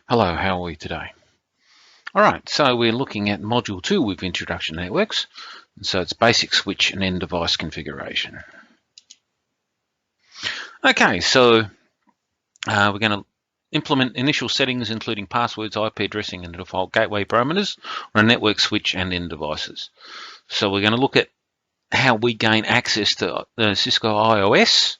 Hello, how are we today? Alright, so we're looking at Module 2 with Introduction to Networks. So it's basic switch and end device configuration. Okay, so we're going to implement initial settings including passwords, IP addressing and default gateway parameters on a network switch and end devices. So we're going to look at how we gain access to Cisco iOS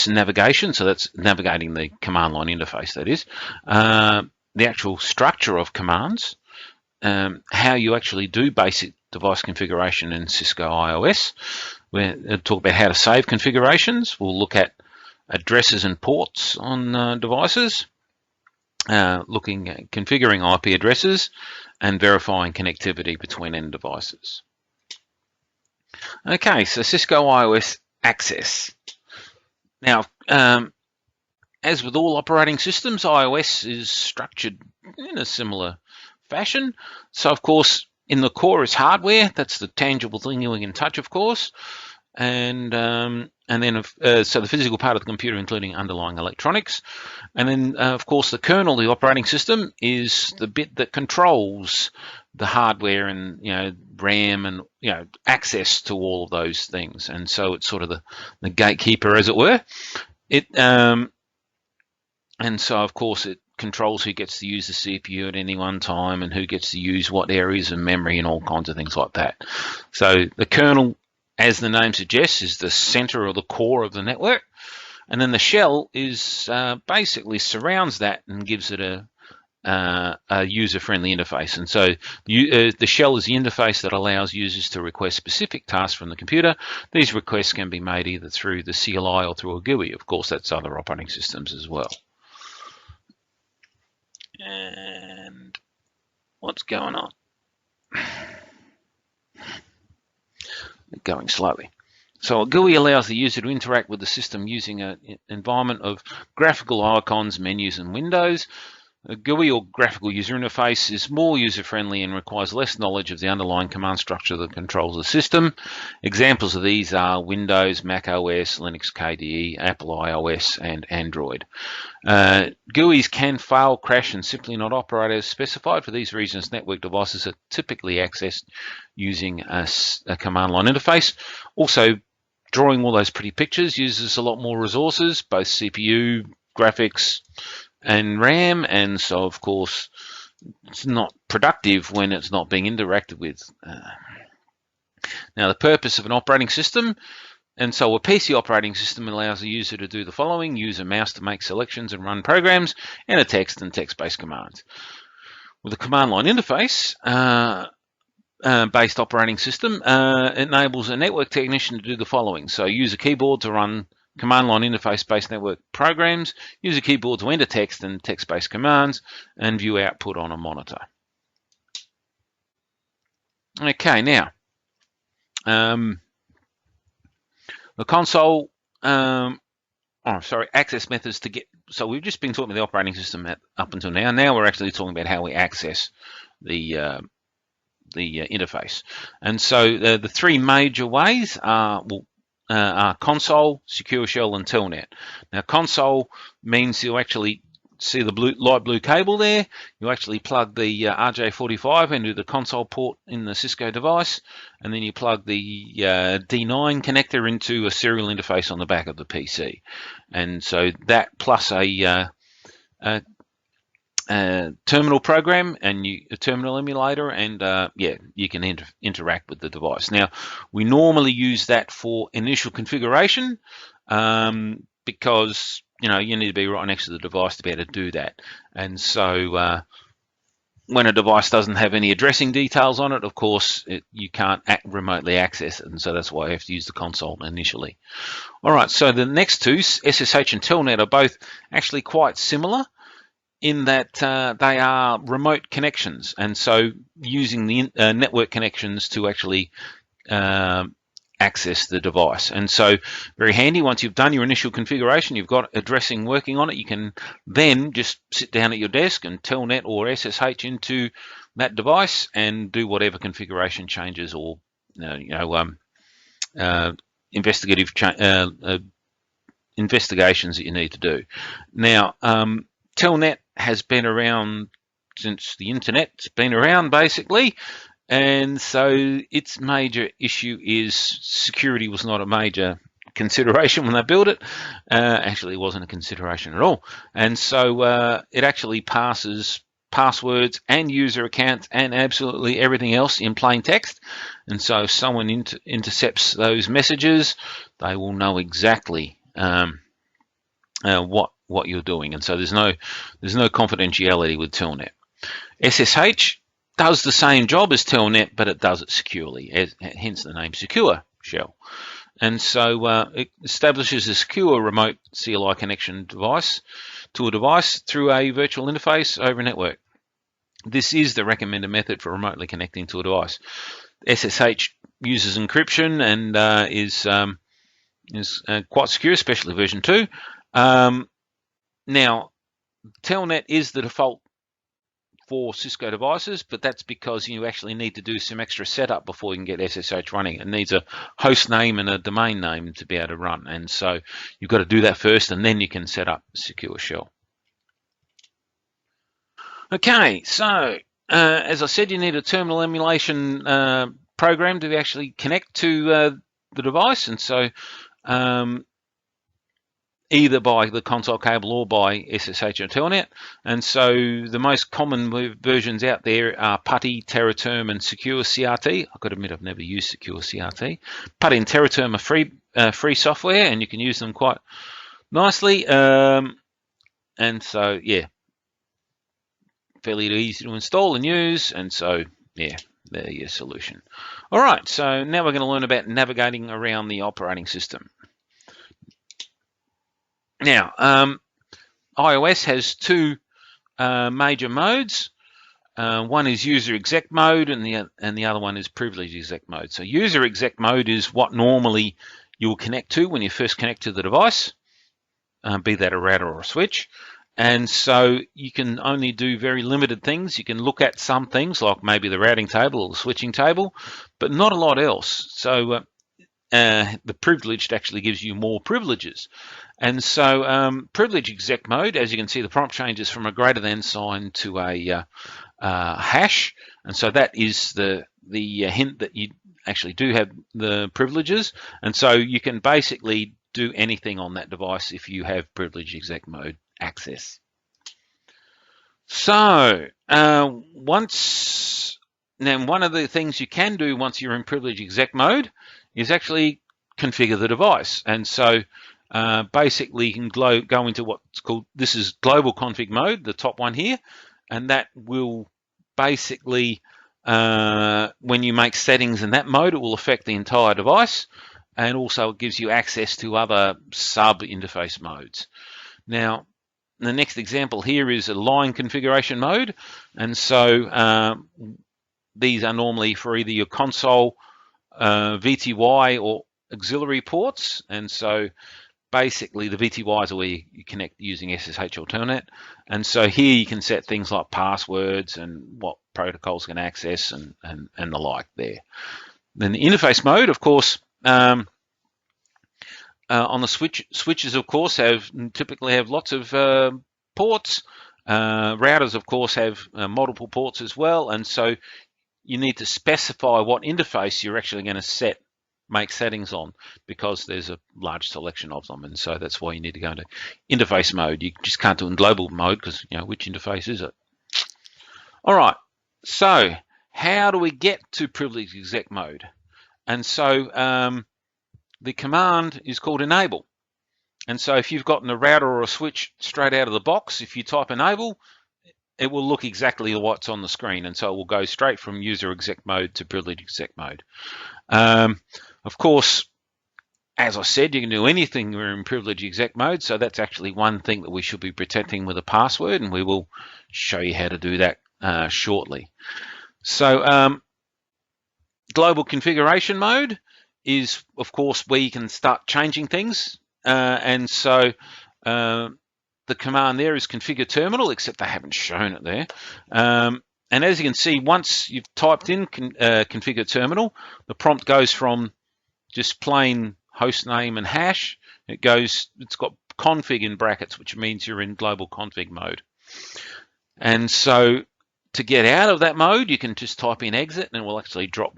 navigation, so that's navigating the command line interface, that is. The actual structure of commands, how you actually do basic device configuration in Cisco iOS. We'll talk about how to save configurations. We'll look at addresses and ports on devices, looking at configuring IP addresses and verifying connectivity between end devices. Okay, so Cisco iOS access. Now, as with all operating systems, iOS is structured in a similar fashion. So, of course, in the core is hardware. That's the tangible thing you can touch, of course. And then, so the physical part of the computer, including underlying electronics. And then, of course, the kernel, the operating system, is the bit that controls the hardware and, RAM and, access to all of those things. And so it's sort of the gatekeeper, as it were. And so, of course, it controls who gets to use the CPU at any one time and who gets to use what areas of memory and all kinds of things like that. So the kernel, as the name suggests, is the center or the core of the network. And then the shell is basically surrounds that and gives it a user-friendly interface. And so the shell is the interface that allows users to request specific tasks from the computer. These requests can be made either through the CLI or through a GUI. Of course, that's other operating systems as well. And what's going on? Going slowly. So a GUI allows the user to interact with the system using an environment of graphical icons, menus, and windows. A GUI or graphical user interface is more user-friendly and requires less knowledge of the underlying command structure that controls the system. Examples of these are Windows, Mac OS, Linux KDE, Apple iOS, and Android. GUIs can fail, crash, and simply not operate as specified. For these reasons, network devices are typically accessed using a command line interface. Also, drawing all those pretty pictures uses a lot more resources, both CPU, graphics, and RAM, and so of course it's not productive when it's not being interacted with. Now, the purpose of an operating system, and so a PC operating system allows the user to do the following: use a mouse to make selections and run programs, and a text and text-based commands. With a command line interface based operating system, enables a network technician to do the following: so use a keyboard to run command line interface-based network programs, use a keyboard to enter text and text-based commands, and view output on a monitor. Okay, now, the console, access methods to get, so we've just been talking about the operating system up until now. Now we're actually talking about how we access the interface. And so the three major ways are, console, secure shell, and telnet. Now, console means you actually see the light blue cable there. You actually plug the RJ45 into the console port in the Cisco device, and then you plug the D9 connector into a serial interface on the back of the PC. And so that plus a terminal program and a terminal emulator, and you can interact with the device. Now, we normally use that for initial configuration because you need to be right next to the device to be able to do that. And so when a device doesn't have any addressing details on it, of course you can't remotely access it, and so that's why I have to use the console initially. All right, so the next two, SSH and Telnet, are both actually quite similar in that they are remote connections, and so using the network connections to actually access the device. And so very handy, once you've done your initial configuration, you've got addressing working on it, you can then just sit down at your desk and Telnet or SSH into that device and do whatever configuration changes or investigations that you need to do. Now, Telnet has been around since the internet's been around, basically. And so its major issue is security was not a major consideration when they built it. Actually, it wasn't a consideration at all. And so it actually passes passwords and user accounts and absolutely everything else in plain text. And so if someone intercepts those messages, they will know exactly what you're doing. And so there's no confidentiality with Telnet. SSH does the same job as Telnet, but it does it securely, hence the name Secure Shell. And so it establishes a secure remote CLI connection device to a device through a virtual interface over a network. This is the recommended method for remotely connecting to a device. SSH uses encryption and is quite secure, especially version 2. Now, Telnet is the default for Cisco devices, but that's because you actually need to do some extra setup before you can get SSH running. It needs a host name and a domain name to be able to run, and so you've got to do that first, and then you can set up Secure Shell. Okay, so as I said, you need a terminal emulation program to actually connect to the device, and so either by the console cable or by SSH or Telnet. And so the most common versions out there are PuTTY, TerraTerm, and Secure CRT. I've got to admit I've never used Secure CRT. PuTTY and TerraTerm are free software, and you can use them quite nicely. And so, yeah, fairly easy to install and use. And so, yeah, there's your solution. All right, so now we're going to learn about navigating around the operating system. Now, iOS has two major modes. One is user exec mode, and the other one is privilege exec mode. So user exec mode is what normally you will connect to when you first connect to the device, be that a router or a switch. And so you can only do very limited things. You can look at some things like maybe the routing table or the switching table, but not a lot else. So the privileged actually gives you more privileges. And so privilege exec mode, as you can see, the prompt changes from a greater than sign to a hash. And so that is the hint that you actually do have the privileges. And so you can basically do anything on that device if you have privilege exec mode access. So now one of the things you can do once you're in privilege exec mode is actually configure the device. And so basically you can go into what's called, this is global config mode, the top one here, and that will basically, when you make settings in that mode, it will affect the entire device, and also it gives you access to other sub interface modes. Now, the next example here is a line configuration mode, and so these are normally for either your console, VTY, or auxiliary ports. And so basically the VTYs are where you connect using SSH or Telnet. And so here you can set things like passwords and what protocols can access and the like there. Then the interface mode, of course, on the switches, of course, typically have lots of ports. Routers, of course, have multiple ports as well. And so you need to specify what interface you're actually going to make settings on, because there's a large selection of them, and so that's why you need to go into interface mode. You just can't do it in global mode because, you know, which interface is it? All right, so how do we get to privilege exec mode? And so the command is called enable. And so if you've gotten a router or a switch straight out of the box, if you type enable, it will look exactly what's on the screen, and so it will go straight from user exec mode to privilege exec mode. Of course, as I said, you can do anything when you're in privilege exec mode, so that's actually one thing that we should be protecting with a password, and we will show you how to do that shortly. So global configuration mode is, of course, where you can start changing things, and so the command there is configure terminal, except I haven't shown it there. And as you can see, once you've typed in configure terminal, the prompt goes from just plain host name and hash. It's got config in brackets, which means you're in global config mode. And so to get out of that mode, you can just type in exit and it will actually drop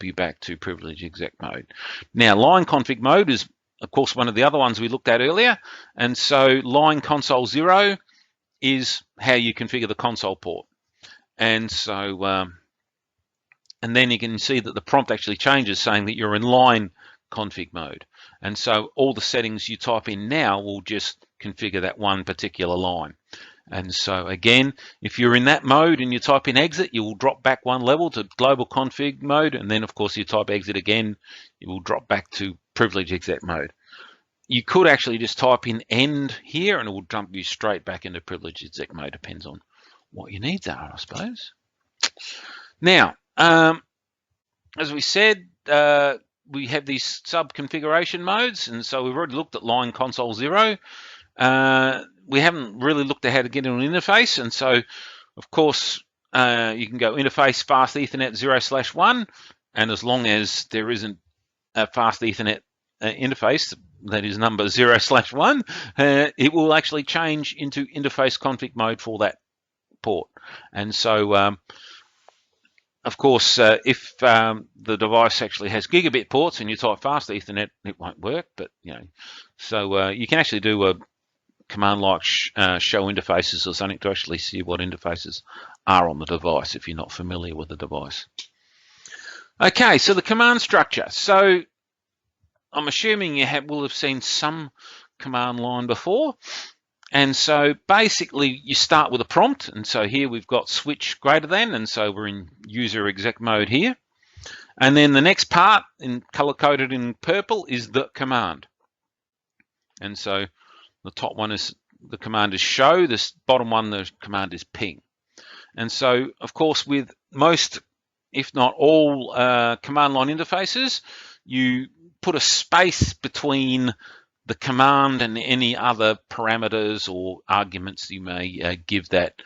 you back to privilege exec mode. Now, line config mode is, of course, one of the other ones we looked at earlier. And so line console 0 is how you configure the console port. And so, and then you can see that the prompt actually changes saying that you're in line config mode. And so all the settings you type in now will just configure that one particular line. And so again, if you're in that mode and you type in exit, you will drop back one level to global config mode. And then of course you type exit again, it will drop back to privilege exec mode. You could actually just type in end here and it will jump you straight back into privilege exec mode. Depends on what your needs are, I suppose. Now, as we said, we have these sub configuration modes. And so we've already looked at line console 0. We haven't really looked at how to get into an interface, and so of course you can go interface fast Ethernet 0/1, and as long as there isn't a fast Ethernet interface that is number 0/1, it will actually change into interface config mode for that port. And so of course if the device actually has gigabit ports and you type fast Ethernet, it won't work, but so you can actually do a command like show interfaces or something to actually see what interfaces are on the device if you're not familiar with the device. Okay, so the command structure. So I'm assuming you will have seen some command line before. And so basically you start with a prompt. And so here we've got switch greater than, and so we're in user exec mode here. And then the next part, in color coded in purple, is the command. And so the top one is the command is show, this bottom one, the command is ping. And so, of course, with most, if not all, command line interfaces, you put a space between the command and any other parameters or arguments you may give that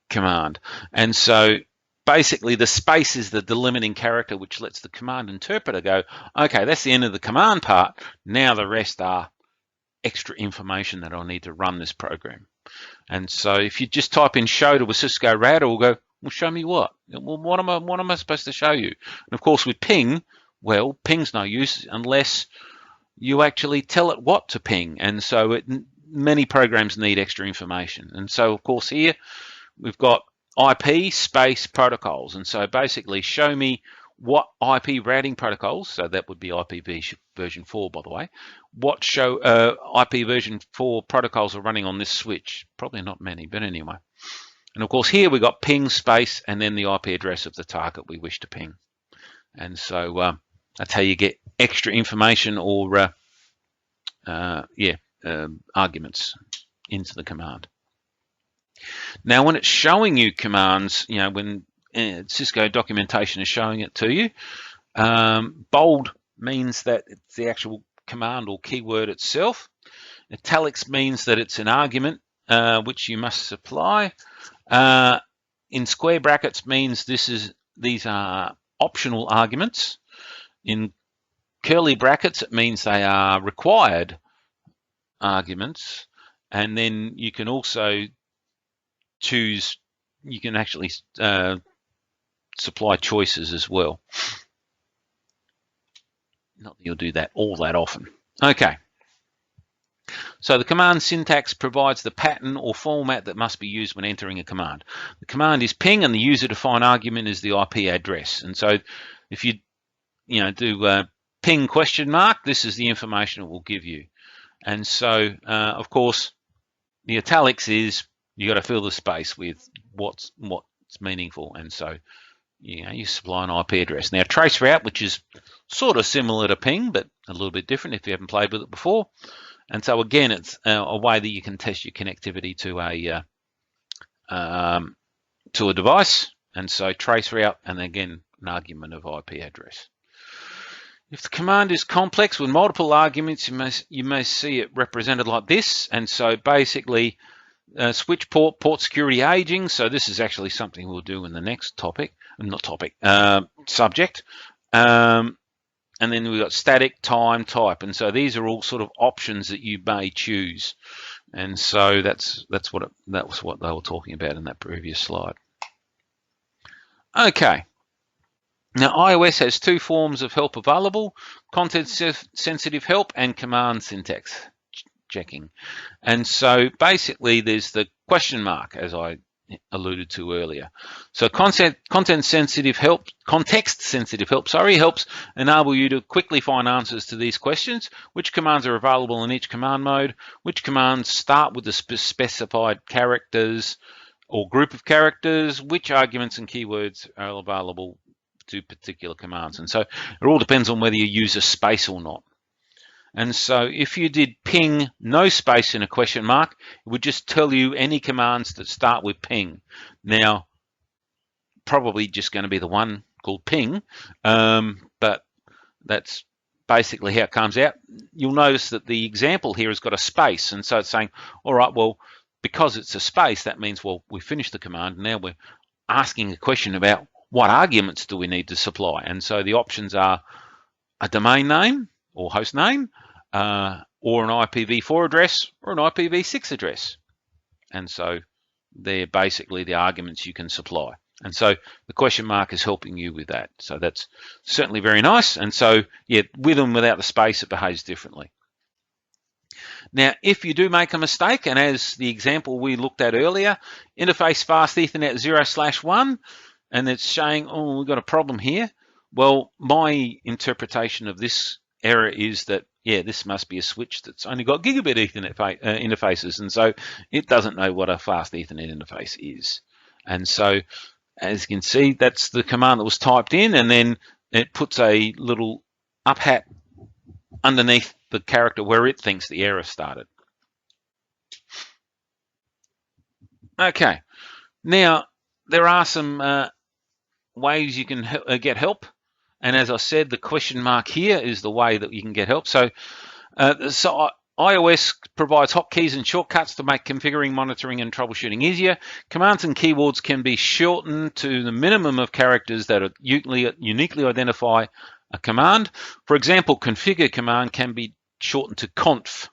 command. And so basically the space is the delimiting character which lets the command interpreter go, okay, that's the end of the command part. Now the rest are extra information that I'll need to run this program. And so if you just type in show to a Cisco router, we'll go, well, show me what? Well, what am I supposed to show you? And of course with ping, well, ping's no use unless you actually tell it what to ping. And so many programs need extra information. And so of course here we've got IP space protocols. And so basically show me what IP routing protocols, so that would be IP version 4, by the way, what show IP version 4 protocols are running on this switch. Probably not many, but anyway. And of course here we got ping space and then the IP address of the target we wish to ping. And so that's how you get extra information or arguments into the command. Now when it's showing you commands, when Cisco documentation is showing it to you, bold means that it's the actual command or keyword itself. Italics means that it's an argument which you must supply. In square brackets means these are optional arguments. In curly brackets it means they are required arguments, and then you can also choose, you can actually supply choices as well. Not that you'll do that all that often. Okay. So the command syntax provides the pattern or format that must be used when entering a command. The command is ping and the user-defined argument is the IP address. And so if you do ping ? This is the information it will give you. And so of course the italics is you got to fill the space with what's meaningful. And so you supply an IP address. Now trace route, which is sort of similar to ping but a little bit different if you haven't played with it before. And so again, it's a way that you can test your connectivity to a device. And so trace route, and again an argument of IP address. If the command is complex with multiple arguments, you may see it represented like this. And so basically switch port security aging. So this is actually something we'll do in the next subject. And then we've got static, time, type. And so these are all sort of options that you may choose. And so that was what they were talking about in that previous slide. Okay. Now, iOS has two forms of help available: content-sensitive help and command syntax checking. And so basically there's the question mark, as I alluded to earlier. So context-sensitive help helps enable you to quickly find answers to these questions: which commands are available in each command mode, which commands start with the specified characters or group of characters, which arguments and keywords are available to particular commands. And so it all depends on whether you use a space or not. And so if you did ping no space in a question mark, it would just tell you any commands that start with ping. Now, probably just going to be the one called ping, but that's basically how it comes out. You'll notice that the example here has got a space, and so it's saying, all right, well, because it's a space, that means, well, we finished the command, and now we're asking a question about what arguments do we need to supply. And so the options are a domain name or host name, or an IPv4 address or an IPv6 address. And so they're basically the arguments you can supply. And so the question mark is helping you with that. So that's certainly very nice. And so, yeah, with and without the space, it behaves differently. Now, if you do make a mistake, and as the example we looked at earlier, interface fast Ethernet 0/1, and it's saying, oh, we've got a problem here. Well, my interpretation of this error is that, yeah, this must be a switch that's only got gigabit Ethernet interfaces, and so it doesn't know what a fast Ethernet interface is. And so, as you can see, that's the command that was typed in, and then it puts a little up hat underneath the character where it thinks the error started. Okay, now there are some ways you can get help. And as I said, the question mark here is the way that you can get help. So iOS provides hotkeys and shortcuts to make configuring, monitoring, and troubleshooting easier. Commands and keywords can be shortened to the minimum of characters that are uniquely identify a command. For example, configure command can be shortened to conf,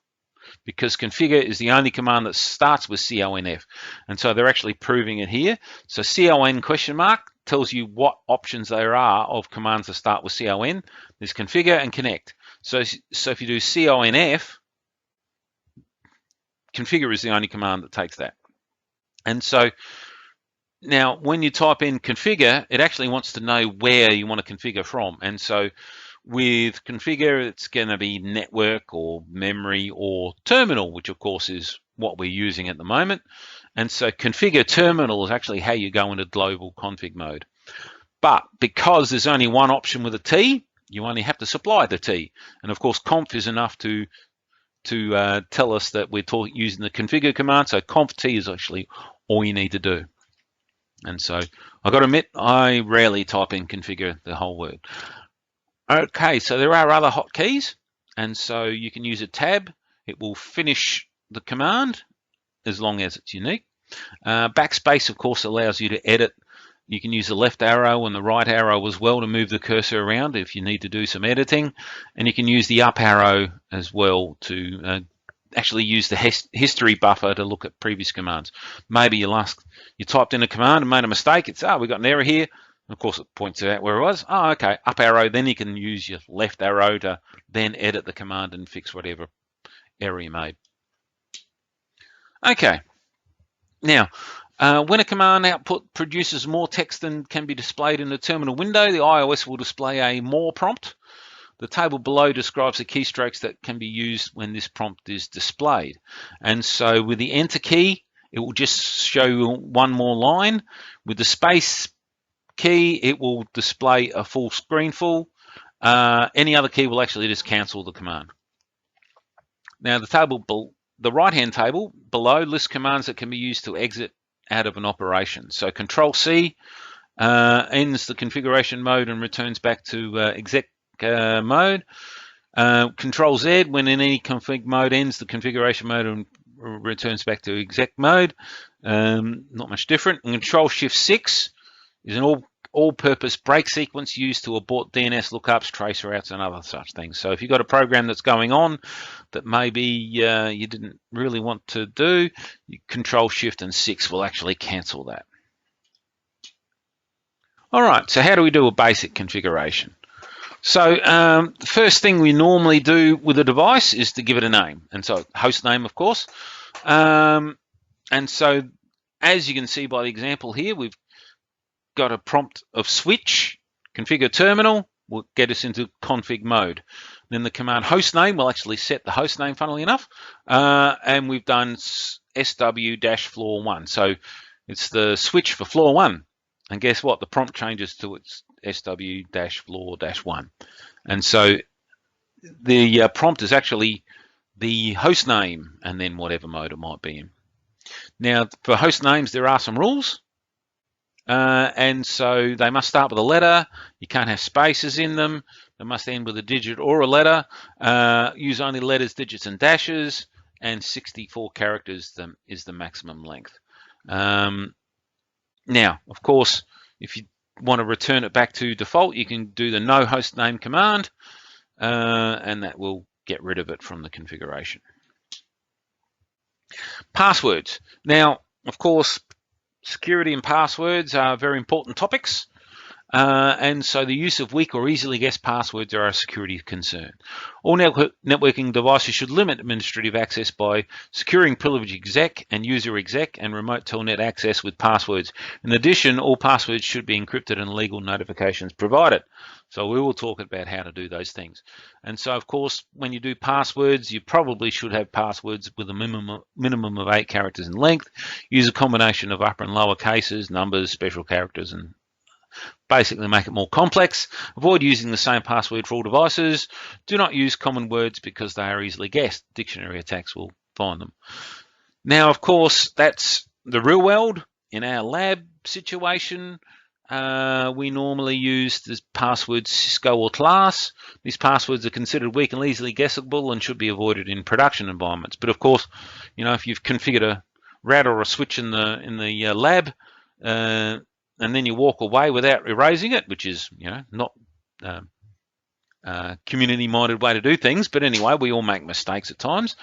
because configure is the only command that starts with conf. And so they're actually proving it here. So con question mark tells you what options there are of commands that start with con. There's configure and connect. So if you do conf, configure is the only command that takes that. And so now when you type in configure, it actually wants to know where you want to configure from. And so with configure, it's going to be network or memory or terminal, which of course is what we're using at the moment. And so configure terminal is actually how you go into global config mode. But because there's only one option with a T, you only have to supply the T. And of course, conf is enough to tell us that we're using the configure command. So conf T is actually all you need to do. And so I've got to admit, I rarely type in configure the whole word. Okay, so there are other hotkeys, and so you can use a tab. It will finish the command as long as it's unique. Backspace, of course, allows you to edit. You can use the left arrow and the right arrow as well to move the cursor around if you need to do some editing. And you can use the up arrow as well to actually use the history buffer to look at previous commands. Maybe you typed in a command and made a mistake. It's, we got an error here. Of course, it points out where it was. Oh, okay, up arrow. Then you can use your left arrow to then edit the command and fix whatever error you made. Okay. Now, when a command output produces more text than can be displayed in the terminal window, the iOS will display a more prompt. The table below describes the keystrokes that can be used when this prompt is displayed. And so with the enter key, it will just show you one more line. With the space key, it will display a full screen full. Any other key will actually just cancel the command. Now the right-hand table below lists commands that can be used to exit out of an operation. So Control C ends the configuration mode and returns back to exec mode. Control Z, when in any config mode, ends the configuration mode and returns back to exec mode. Not much different. And Control Shift 6 is an all-purpose break sequence used to abort DNS lookups, trace routes, and other such things. So if you've got a program that's going on that maybe you didn't really want to do, Control-Shift and 6 will actually cancel that. All right, so how do we do a basic configuration? So the first thing we normally do with a device is to give it a name, and so host name, of course. And so as you can see by the example here, we've got a prompt of switch, configure terminal, will get us into config mode. Then the command host name will actually set the host name, funnily enough, and we've done SW-floor1. So it's the switch for floor 1. And guess what? The prompt changes to its SW-floor-1. And so the prompt is actually the host name and then whatever mode it might be in. Now, for host names, there are some rules. And so they must start with a letter. You can't have spaces in them. They must end with a digit or a letter. Use only letters, digits, and dashes. And 64 characters is the maximum length. Now, of course, if you want to return it back to default, you can do the no host name command, and that will get rid of it from the configuration. Passwords. Now, of course, security and passwords are very important topics, and so the use of weak or easily guessed passwords are a security concern. All networking devices should limit administrative access by securing privilege exec and user exec and remote telnet access with passwords. In addition, all passwords should be encrypted and legal notifications provided. So we will talk about how to do those things. And so, of course, when you do passwords, you probably should have passwords with a minimum of 8 characters in length. Use a combination of upper and lower cases, numbers, special characters, and basically make it more complex. Avoid using the same password for all devices. Do not use common words because they are easily guessed. Dictionary attacks will find them. Now, of course, that's the real world. In our lab situation, we normally use the password Cisco or class. These passwords are considered weak and easily guessable and should be avoided in production environments. But of course, you know, if you've configured a router or a switch in the lab, and then you walk away without erasing it, which is, you know, not community-minded way to do things. But anyway, we all make mistakes at times.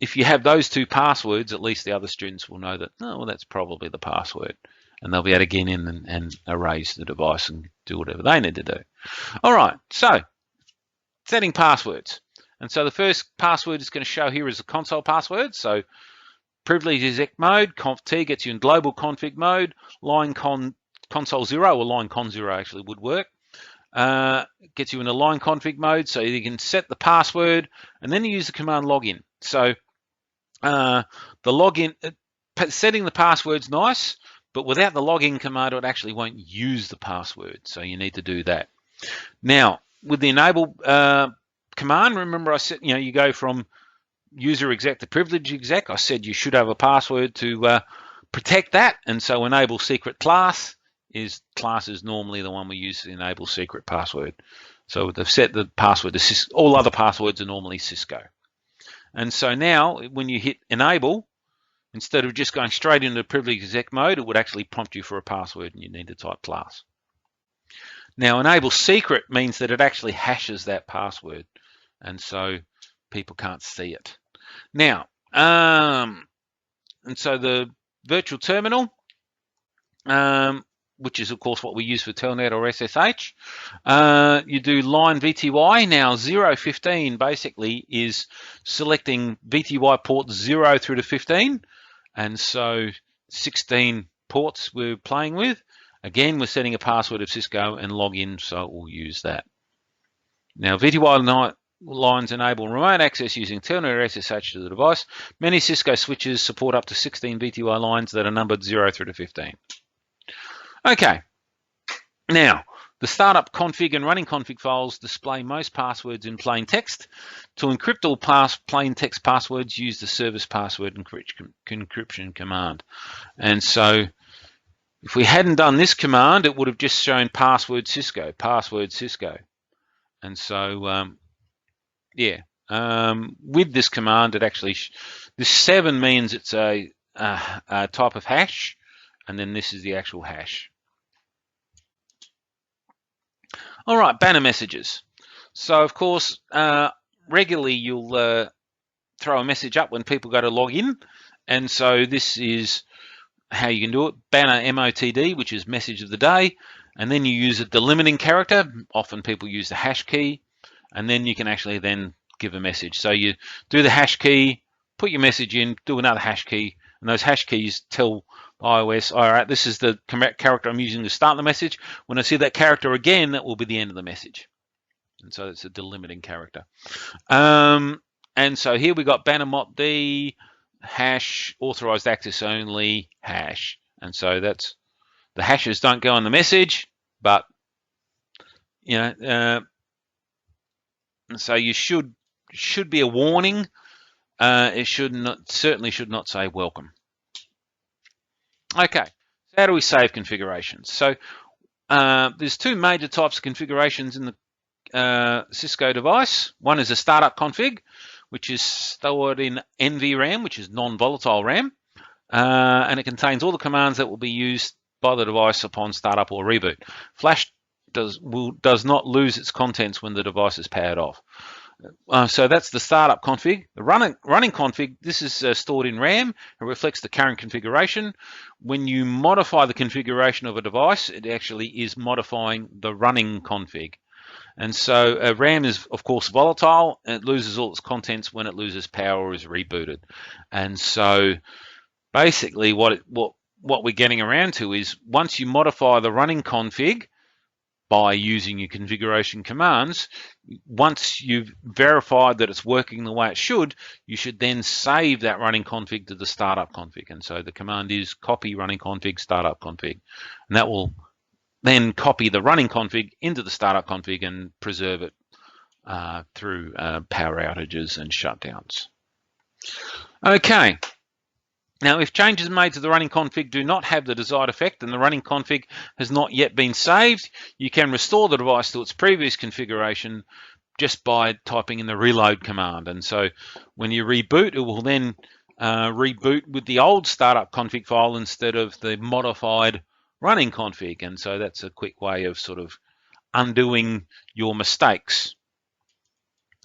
If you have those 2 passwords, at least the other students will know that, oh, well, that's probably the password. And they'll be able to get in and erase the device and do whatever they need to do. All right, so setting passwords. And so the first password is going to show here is the console password. So privilege exec mode, conf t gets you in global config mode, line console 0 or line con 0 actually would work. Gets you in a line config mode, so you can set the password and then you use the command login. So the login, setting the password's nice, but without the login command, it actually won't use the password. So you need to do that. Now, with the enable command, remember I said, you know, you go from user exec to privilege exec. I said you should have a password to protect that, and so enable secret class is normally the one we use to enable secret password. So they've set the password to Cisco. All other passwords are normally Cisco. And so now when you hit enable, instead of just going straight into privilege exec mode, it would actually prompt you for a password and you need to type class. Now enable secret means that it actually hashes that password, and so people can't see it. Now, and so the virtual terminal, which is of course what we use for Telnet or SSH, you do line VTY. Now 015 basically is selecting VTY ports 0 through to 15, and so 16 ports we're playing with. Again, we're setting a password of Cisco and login, so we'll use that. Now VTY lines enable remote access using Telnet or SSH to the device. Many Cisco switches support up to 16 VTY lines that are numbered 0 through to 15. Okay, now the startup config and running config files display most passwords in plain text. To encrypt all plain text passwords, use the service password encryption command. And so if we hadn't done this command, it would have just shown password Cisco. And so, with this command, it actually, this 7 means it's a type of hash, and then this is the actual hash. All right, banner messages. So of course, regularly you'll throw a message up when people go to log in, and so this is how you can do it. Banner MOTD, which is message of the day, and then you use a delimiting character. Often people use the hash key, and then you can actually then give a message. So you do the hash key, put your message in, do another hash key, and those hash keys tell iOS, all right, this is the character I'm using to start the message. When I see that character again, that will be the end of the message. And so it's a delimiting character. And so here we got banner motd, hash, authorized access only, hash. And so that's, the hashes don't go on the message, but you know, so you should be a warning. It certainly should not say welcome. Okay, so how do we save configurations? So there's two major types of configurations in the Cisco device. One is a startup config, which is stored in NVRAM, which is non-volatile RAM, and it contains all the commands that will be used by the device upon startup or reboot. Flash does not lose its contents when the device is powered off. So that's the startup config. The running config, this is stored in RAM. It reflects the current configuration. When you modify the configuration of a device, it actually is modifying the running config. And so RAM is, of course, volatile, and it loses all its contents when it loses power or is rebooted. And so basically what we're getting around to is, once you modify the running config by using your configuration commands, once you've verified that it's working the way it should, you should then save that running config to the startup config. And so the command is copy running config startup config, and that will then copy the running config into the startup config and preserve it through power outages and shutdowns. Okay. Now, if changes made to the running config do not have the desired effect and the running config has not yet been saved, you can restore the device to its previous configuration just by typing in the reload command. And so when you reboot, it will then reboot with the old startup config file instead of the modified running config. And so that's a quick way of sort of undoing your mistakes.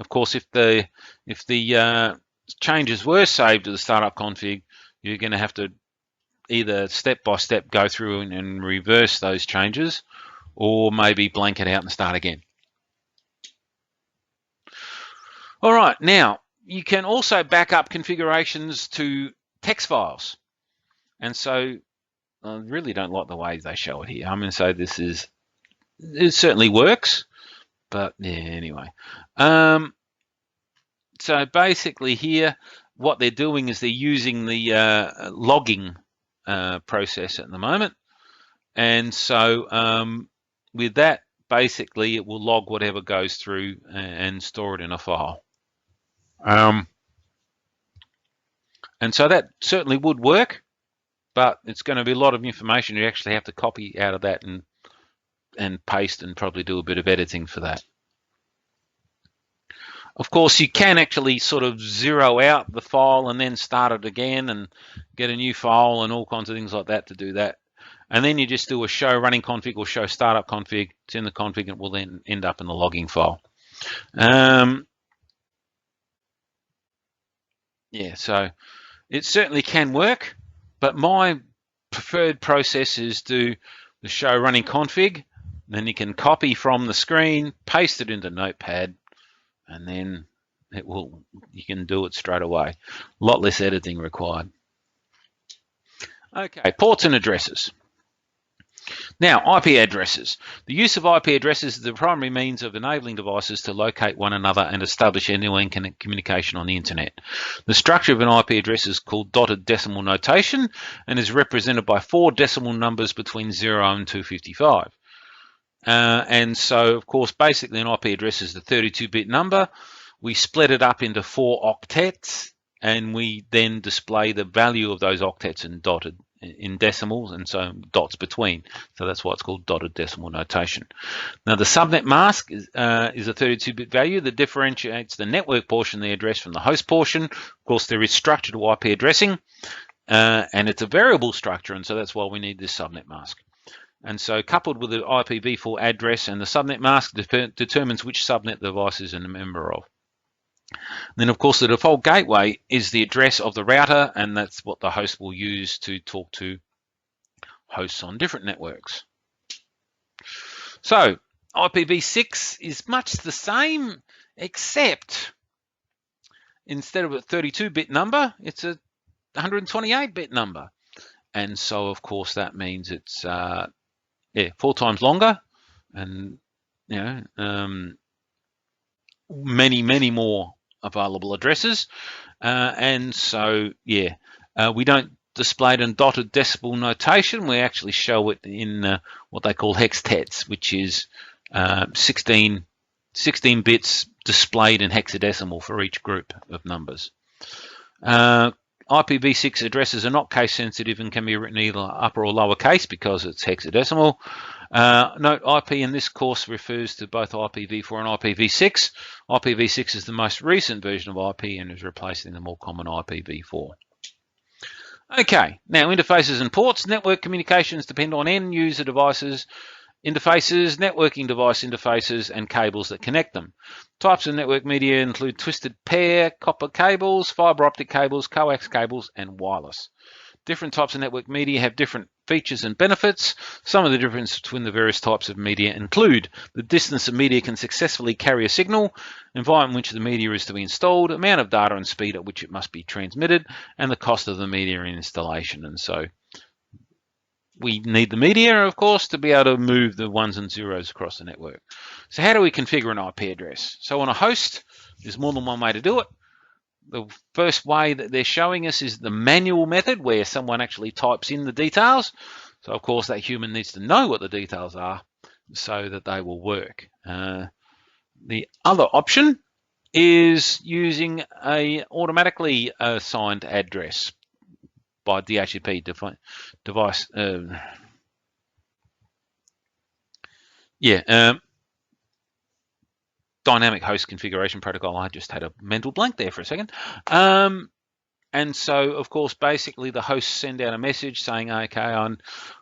Of course, if the changes were saved to the startup config, you're going to have to either step by step go through and reverse those changes, or maybe blank it out and start again. All right, now you can also back up configurations to text files. And so I really don't like the way they show it here. I'm going to say it certainly works, but yeah, anyway. So basically here, what they're doing is they're using the logging process at the moment. And so with that, basically it will log whatever goes through and store it in a file. And so that certainly would work, but it's going to be a lot of information. You actually have to copy out of that and paste and probably do a bit of editing for that. Of course, you can actually sort of zero out the file and then start it again and get a new file and all kinds of things like that to do that. And then you just do a show running config or show startup config. It's in the config and it will then end up in the logging file. Yeah, so it certainly can work, but my preferred process is do the show running config. Then you can copy from the screen, paste it into Notepad, and then you can do it straight away. A lot less editing required. Okay, ports and addresses. Now, IP addresses. The use of IP addresses is the primary means of enabling devices to locate one another and establish end-to-end communication on the internet. The structure of an IP address is called dotted decimal notation and is represented by 4 decimal numbers between 0 and 255. And so, of course, basically an IP address is the 32-bit number. We split it up into 4 octets, and we then display the value of those octets in decimals, and so dots between. So that's why it's called dotted decimal notation. Now, the subnet mask is a 32-bit value that differentiates the network portion of the address from the host portion. Of course, there is structure to IP addressing, and it's a variable structure, and so that's why we need this subnet mask. And so coupled with the IPv4 address and the subnet mask determines which subnet the device is a member of. Then, of course, the default gateway is the address of the router, and that's what the host will use to talk to hosts on different networks. So IPv6 is much the same, except instead of a 32-bit number, it's a 128-bit number. And so, of course, that means it's 4 times longer, and many more available addresses. And so, we don't display it in dotted decimal notation. We actually show it in what they call hextets, which is 16 bits displayed in hexadecimal for each group of numbers. IPv6 addresses are not case sensitive and can be written either upper or lower case because it's hexadecimal. Note, IP in this course refers to both IPv4 and IPv6. IPv6 is the most recent version of IP and is replacing the more common IPv4. Okay, now interfaces and ports. Network communications depend on end user devices, interfaces, networking device interfaces, and cables that connect them. Types of network media include twisted pair, copper cables, fiber optic cables, coax cables, and wireless. Different types of network media have different features and benefits. Some of the differences between the various types of media include the distance a media can successfully carry a signal, environment in which the media is to be installed, amount of data and speed at which it must be transmitted, and the cost of the media installation. And so we need the media, of course, to be able to move the ones and zeros across the network. So how do we configure an IP address? So on a host, there's more than one way to do it. The first way that they're showing us is the manual method, where someone actually types in the details. So, of course, that human needs to know what the details are so that they will work. The other option is using a automatically assigned address by DHCP device. Dynamic host configuration protocol. I just had a mental blank there for a second. And so, of course, basically the hosts send out a message saying, okay,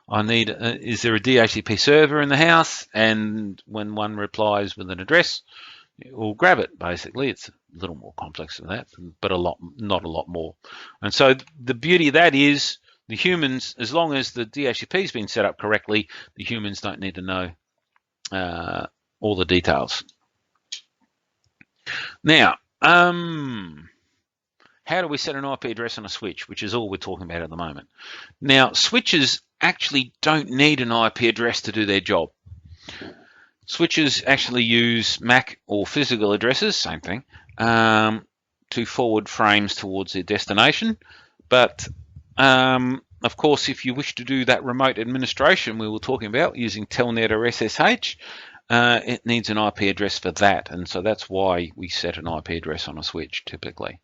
I need, is there a DHCP server in the house? And when one replies with an address, we'll grab it, basically. It's a little more complex than that, but not a lot more. And so the beauty of that is the humans, as long as the DHCP has been set up correctly, the humans don't need to know all the details. Now, how do we set an IP address on a switch, which is all we're talking about at the moment? Now, switches actually don't need an IP address to do their job. Switches actually use MAC or physical addresses, same thing, to forward frames towards their destination. But, of course, if you wish to do that remote administration we were talking about using Telnet or SSH, it needs an IP address for that, and so that's why we set an IP address on a switch typically.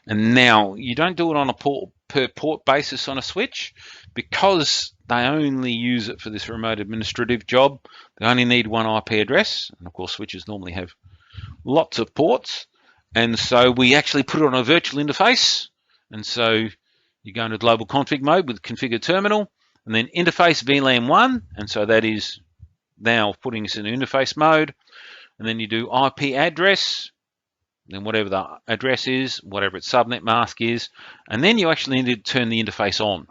And now you don't do it on a per port basis on a switch, because they only use it for this remote administrative job. They only need one IP address, and of course switches normally have lots of ports, and so we actually put it on a virtual interface. And so you go into global config mode with configure terminal, and then interface VLAN 1, and so that is now putting us in interface mode. And then you do IP address, then whatever the address is, whatever its subnet mask is, and then you actually need to turn the interface on.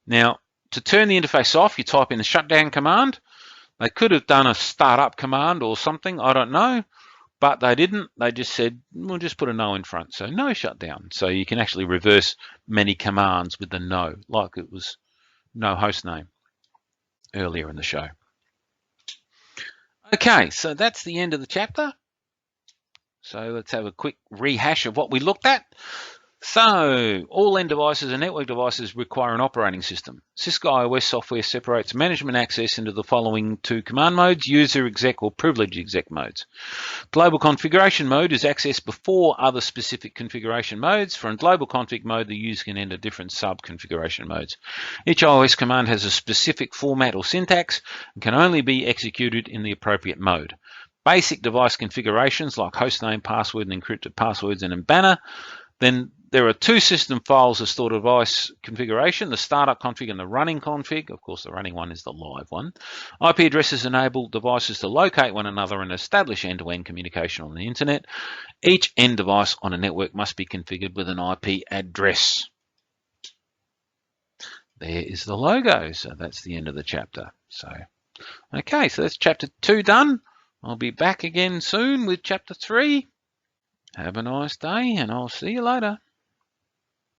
Now, to turn the interface off, you type in the shutdown command. They could have done a startup command or something, I don't know, but they didn't. They just said, we'll just put a no in front, so no shutdown. So you can actually reverse many commands with the no, like it was no host name earlier in the show. Okay, so that's the end of the chapter. So let's have a quick rehash of what we looked at. So all end devices and network devices require an operating system. Cisco iOS software separates management access into the following two command modes: user exec or privilege exec modes. Global configuration mode is accessed before other specific configuration modes. For a global config mode, the user can enter different sub-configuration modes. Each iOS command has a specific format or syntax and can only be executed in the appropriate mode. Basic device configurations like hostname, password, and encrypted passwords and a banner. Then There are two system files to store device configuration, the startup config and the running config. Of course, the running one is the live one. IP addresses enable devices to locate one another and establish end-to-end communication on the internet. Each end device on a network must be configured with an IP address. There is the logo. So that's the end of the chapter. Okay, so that's chapter 2 done. I'll be back again soon with chapter 3. Have a nice day, and I'll see you later.